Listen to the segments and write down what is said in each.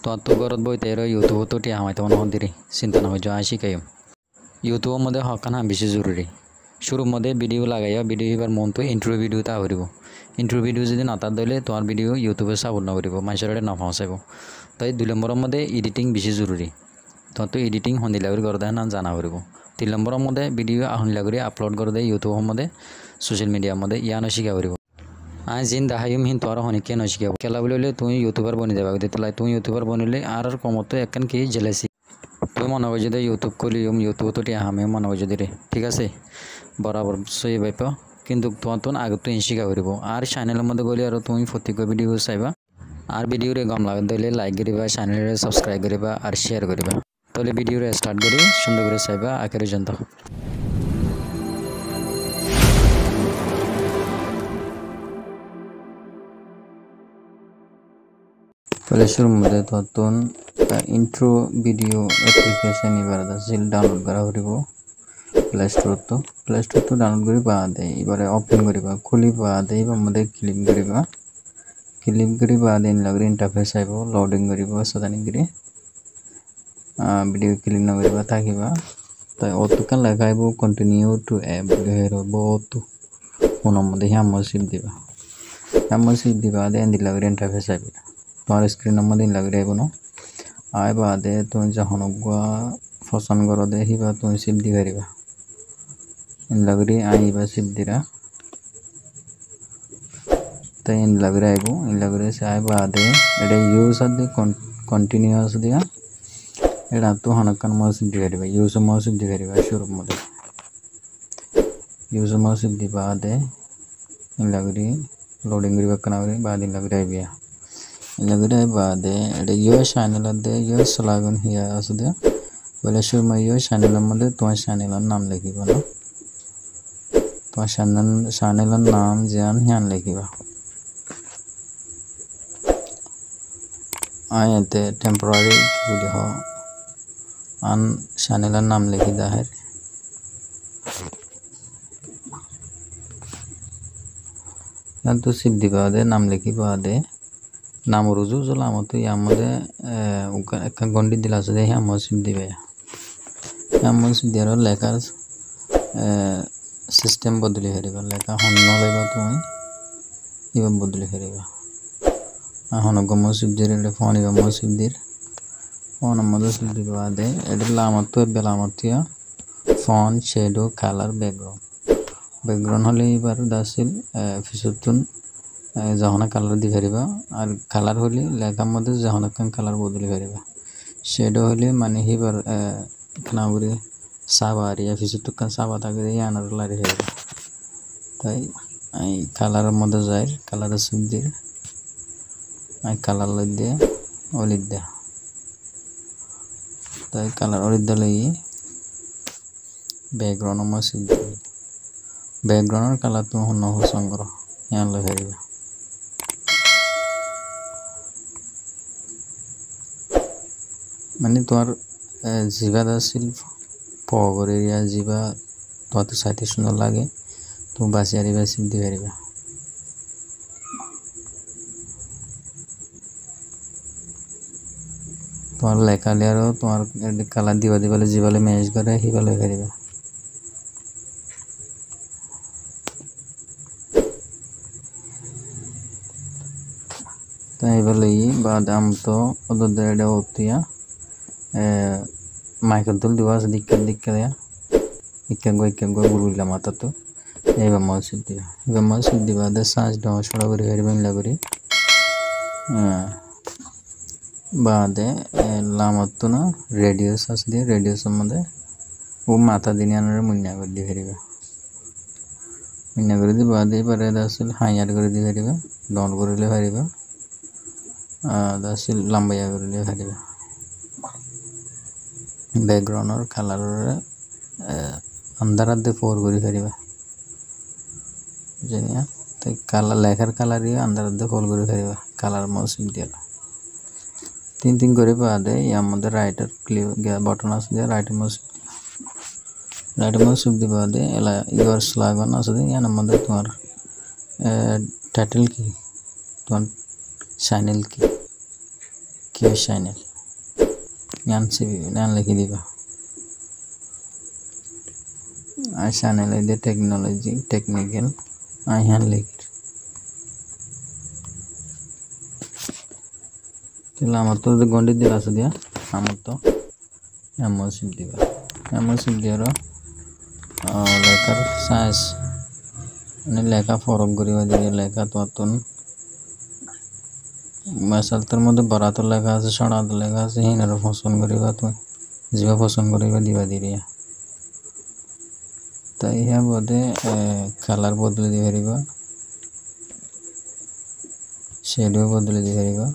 तो घरात बयते यूट्यूब तो टी हामायते मन हंदिरी चिंता ना जो आय शिकाय यूट्यूब मध्ये हकान हा बेसि जरूरी शुरू मध्ये भिडिओ लागाया भिडिओ एबार मन तो इंट्रो भिडिओ ता हरिब इंट्रो भिडिओ जो ना दिले तुम्हार भिडिओ यूट्यूब सापोर्ट नकरिब मानसिर नाफाव चाइब तई 2 नम्बर मध्ये एडिटिंग बेसि जरूरी तो एडिटिंग हंदिलागरी करदे ना जाना हरिब 3 नम्बर मध्ये भिडिओ हंदिलागरी अपलोड करदे यूट्यूब मध्ये सोशल मीडिया मध्ये या नशिका हरिब आज जिन दाहायम हिन तो हनिके नशिका खेला बोले तुम यूट्यूबर बनी जाबा देतला तुम यूट्यूबर बनिले आर कमतो एकन की जेलेसी तुम मन जो यूट्यूब खोलिम यूट्यूब तो हमें मन जो रे ठीक है बराबर सही बाइप किन्तु तुम आगे तो शिका और चैनल मध्य गले और तुम प्रत्येक भिडिओ चाइबा और भिडिओ गम लगे लाइक करा चैनल सब्सक्राइब करा और शेयर करा तो भिडिओ स्टार्ट कर सुंदर चाइबा आखिर पर्यंत पहले शुरू मध्ये तो intro video application E bar download करा प्ले स्टोर तो डाउनलोड करी बादे इबारे ओपन करिबा खुली बादे इबार मध्ये क्लिक करी बादे इन लगरे इंटरफेस आइबो लोडिंग करिबो सदानी करी भिडिओ क्लिक न करिबा थाकिबा त ओतुका लगाइबो कंटिन्यू टू ऐप हेरो बहुत फोन मध्ये हम सिप दिबा दे इन लगरे इंटरफेस आइबो तुम्हार स्क्रीन मध्ये लग रहे ना आए बादे तुम जहाँ पसंद करो दे ही तुम सिप दी पारिबा इन लग रही आईबा सिप दीरा तो इन लग रहा है इन लग रहे से आए बादे एडे यूज दे कंटिन्यूअस दिया एडा तो हनकन मो सिप दी पारिबा यूज मो सिप दी पारिबा शुरू मध्ये यूज मो सिप दी बादे इन लग रही लोडिंग करिबा कनावरी बाद इन लग रहा है लगरे बादे एडे यो चैनल दे यो सलागन हिया असदे बोले शुरू में यो चैनल मध्ये तो चैनल नाम लिखिबा ना तो चैनल नाम जान हियान लिखिबा आयते टेम्पररी वीडियो आन चैनल नाम लिखिदा है तो सिप दिबा दे नाम लिखिबा दे नाम रुजु जो लाम तो यामध्ये एक गंडी दिला दे हम सिप दिबे हम सिप दियार लेखार सिस्टम बदली हरिबा लेखा हन लैबा तुम इबा बदली हरिबा हन गम सिप दिरे फोन इबा मो सिप दिर फोन मदो सिप दिबा दे एडे लाम तो बेलामतिया फोन शेडो कलर बैकग्राउंड हले इबार दासिल फिसुतुन जहना कलर दी पारिबा और कलर होली लेखा मध्य जहना कलर बदली पारिबा शेडो होली माने हिबार कनावरी साबारिया फिसुतुन साबा तागे यानार लारि पारिबा ताई आई कलर मध्य जाय कलर सिप दिर आई कलर लई दे ओलिद दे ताई कलर ओलिद दे लई बैकग्राउंड म सिप दे बैकग्राउंड कलर तो हन पसंद करो यान लई पारिबा माने तुम्हार जीवा दासिल पगरिया जीवा तो साथी सुंदर लगे तुम बासियारिबा सिप दी पारिबा तुम्हार लेखा लियार तुम्हार कलर दिवा दिबाले जीवाले मैच करे हिबाले पारिबा तो इबाले बाद आम तो ओदो देडे होतिया माइकल तुल दिवास दिक्कत या इक्का गो गुरुला माता तो एबा मौसिद दिबा दे सांस डाउ छोड़ा करी हरिबन लगरी बादे लामत ना रेडियो सास दे रेडियो संबंधे वो माता दिनी आनरे मुन्ना कर दी हरिबा मुन्ना कर दी बादे परे दासिल हायार कर दी हरिबा डाउन करले हरिबा दासिल लंबाया करले हरिबा बैकग्राउंड और कलर अंदर दे फोर करी पारिबा जनिया तो कलर लेखार कलर ही अंदर दे फोर करी पारिबा कलर मौसिम दिया तीन करे बादे या मध्य राइटर क्लिक बटन आसदे राइटर मौसिम दी बादे एला यूआरएल लागन आसदे या मध्य तुम्हार टाइटल की तुम्हार चैनल की क्यू चैनल यान से नाम लिखी दीबा आ चैनल है टेक्नोलॉजी टेक्निकल आ यहाँ लिख चलो आम तो गंडी दिला दिया आम तो एमओसिप दिबा एमओसिप दियार लेखार साइज মানে লেখা ফরক করিবা দিয়ে লেখা ততন মেসালটার মধ্যে বরাত লেখা আছে সরাত লেখা আছে হিনার পছন্দ করিবা তুমি যেবা পছন্দ করিবা দিবা দিরিয়া তাই ইহা বদে কালার বদলে দি পারিবা শেডো বদলে দি পারিবা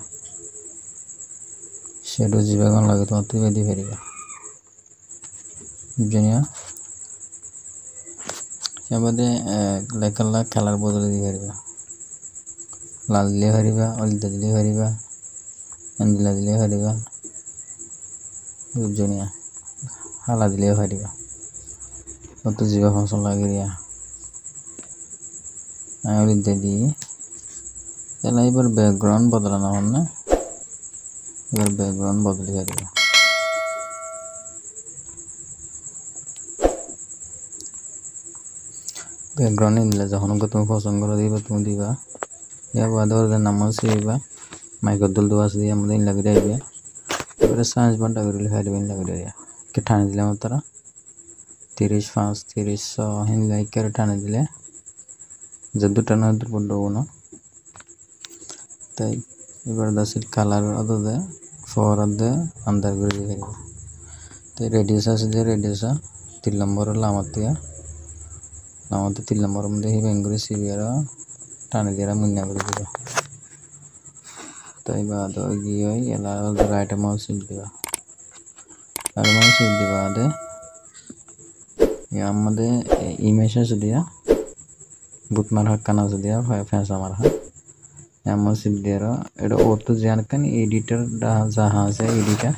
শেডো যেবা কোন লাগে তোমার তুমি দি পারিবা বুঝনিয়া ইয়াবদে লেখালা কালার বদলে দি পারিবা লাল দিলে পারিবা হলদে দিলে পারিবা নীলা দিলে পারিবা বুঝনিয়া হালা দিলে পারিবা কত যেবা ফসল লাগিয়া হলদে দি তাহলে এবার ব্যাকগ্রাউন্ড বদলানো হবে না এবার ব্যাকগ্রাউন্ড বদলে পারিবা बैकग्राउंड नहीं दिला जहाँ को तुम पसंद करो दीबा तुम दीबा या बाद और नाम से दीबा माइक दुल दुआस दिया मुझे लग रहा है फिर सांस बंटा कर लिखा दिया लग रहा है कि ठाने दिले मतरा 35 30 हिंद लाइक कर ठाने दिले जब ठाना तो पड़ो ना ताई इबार दासिल कलर अदो दे फॉर अदे अंदर कर दिया तो रेडियस से दे रेडियस 3 नंबर लामतिया लामते 3 नंबर में ही बेंगुरी सीवियरा टाने दिया मुन्ना कर दिया ताई बाद ये याला राइट माउस दिया राइट माउस दिया दे यहाँ मधे इमेजेस दिया बुत मार हक्काना से दिया फैंसा मार हा यहाँ माउस दिया एडो ओतो जान कन एडिटर जहाँ से एडिटर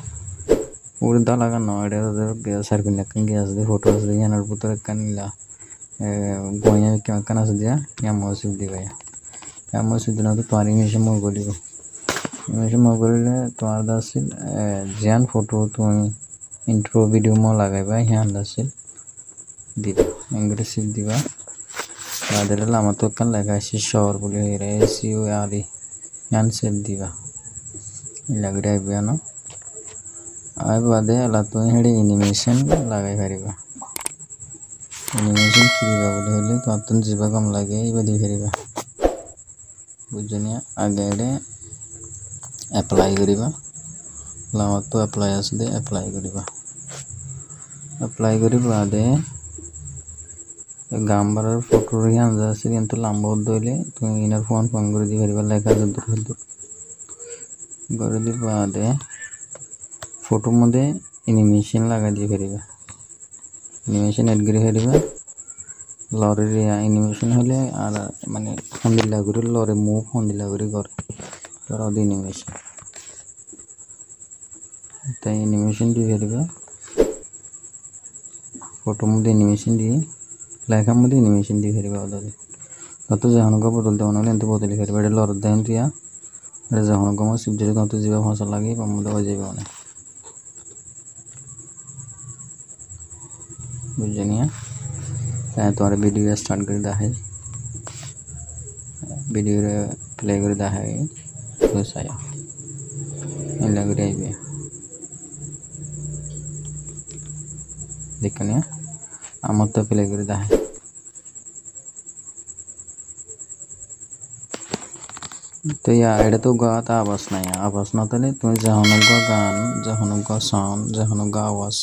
उड़दा लगा ना एडो सर्विन कन गया से फोटोस दिया नर पुत्र कनिला गोया क्या करना से दिया या मौसिफ दिया या मौसिफ दिना तो तुम्हारी इमेज मोगोली तुम्हारे दासिल जान फोटो तुम इंट्रो वीडियो में लगाए बा यहाँ दासिल दिबा इंग्रेसिव दिबा आदर लामा तो कन लगा इसी शोर बोले रे सीओ आरी यान से दिबा लग रहा है बियानो आए बादे अला तो हेडे एनिमेशन लगाए करेगा एनिमेशन किरिबा बोले हले तो अतन जीवा कम लागे इबादि करिबा बुझनिया आगे एडे अप्लाई करिबा लामा तो अप्लाई आसदे अप्लाई करिबा दे गांबार फोटो रियान जासे किंतु लंबा दइले तुम इनर फोन कर दि पारिबा लेखा जदुर कर दिबा दे फोटो मध्ये एनिमेशन लगा दि पारिबा एनिमेशन ऐड करि पारिबा लरे एनिमेशन हले आर माने हंदिला गुरु लरे मुव हंदिला गुरु कर तर अदि एनिमेशन ताई एनिमेशन दि पारिबा फोटो मध्ये एनिमेशन दि लेखा मध्ये एनिमेशन दि पारिबा अदि तो जहां को बदलते होनले एंत बदली पारिबा एडे लर देन दिया एडे जहां को सिप दे तो जीवा फसल लागी पमदे हो जाइबा ना बुझनिया ताई तुम्हारे वीडियो स्टार्ट कर दा है वीडियो प्ले कर दा है तो साया इन लग रही है देखने आम तो प्ले कर दा है तो या एडे तो गाता आवाज नहीं आवाज ना तले तुम जहां गान जहां साउंड जहां आवाज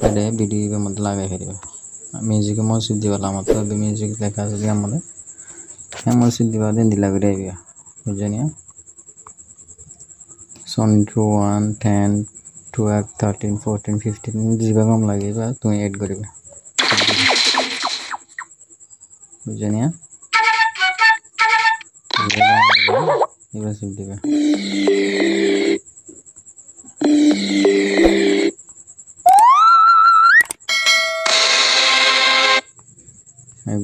एडे वीडियो में लगा करिबा म्यूजिक मौसिफ दिबा लामत अबे म्यूजिक लेखा से दिया मने हम मौसिफ दिबा देन दिला गरेबिया बुझनिया सन 2 1 10 12 13 14 15 दिबा कम लागेबा तुम ऐड करिबा बुझनिया ये सिप दिबा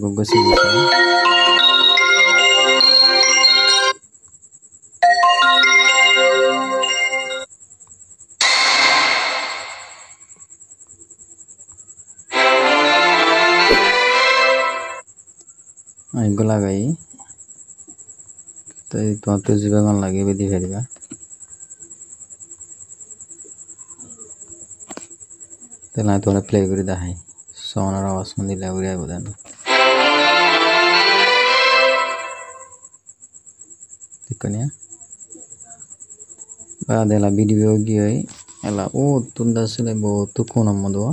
गोगो से आइगो लगाई तो तुम्हार तो जीवा कौन लगे भी दी फेरिबा तेल तुम्हारा प्ले करी देखाई साउंडर आवाज मन दिले उड़ी आइबो then tikanya adela video giyai ela o tunda sile bo tukuna modo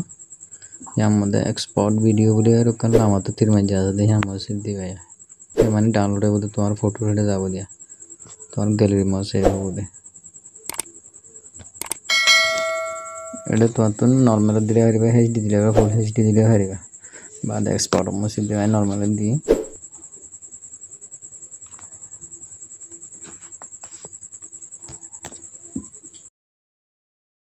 yammode export video bole erokan lamato tirman jaza de yammo siddi gaya e mane download hobo tomar photo hede jabo dia tomar gallery mo save hobo de এটা তোমার তো normal দিলে হরিবা HD দিলে ফুল HD দিলে হরিবা বাদ export mo siddi normal di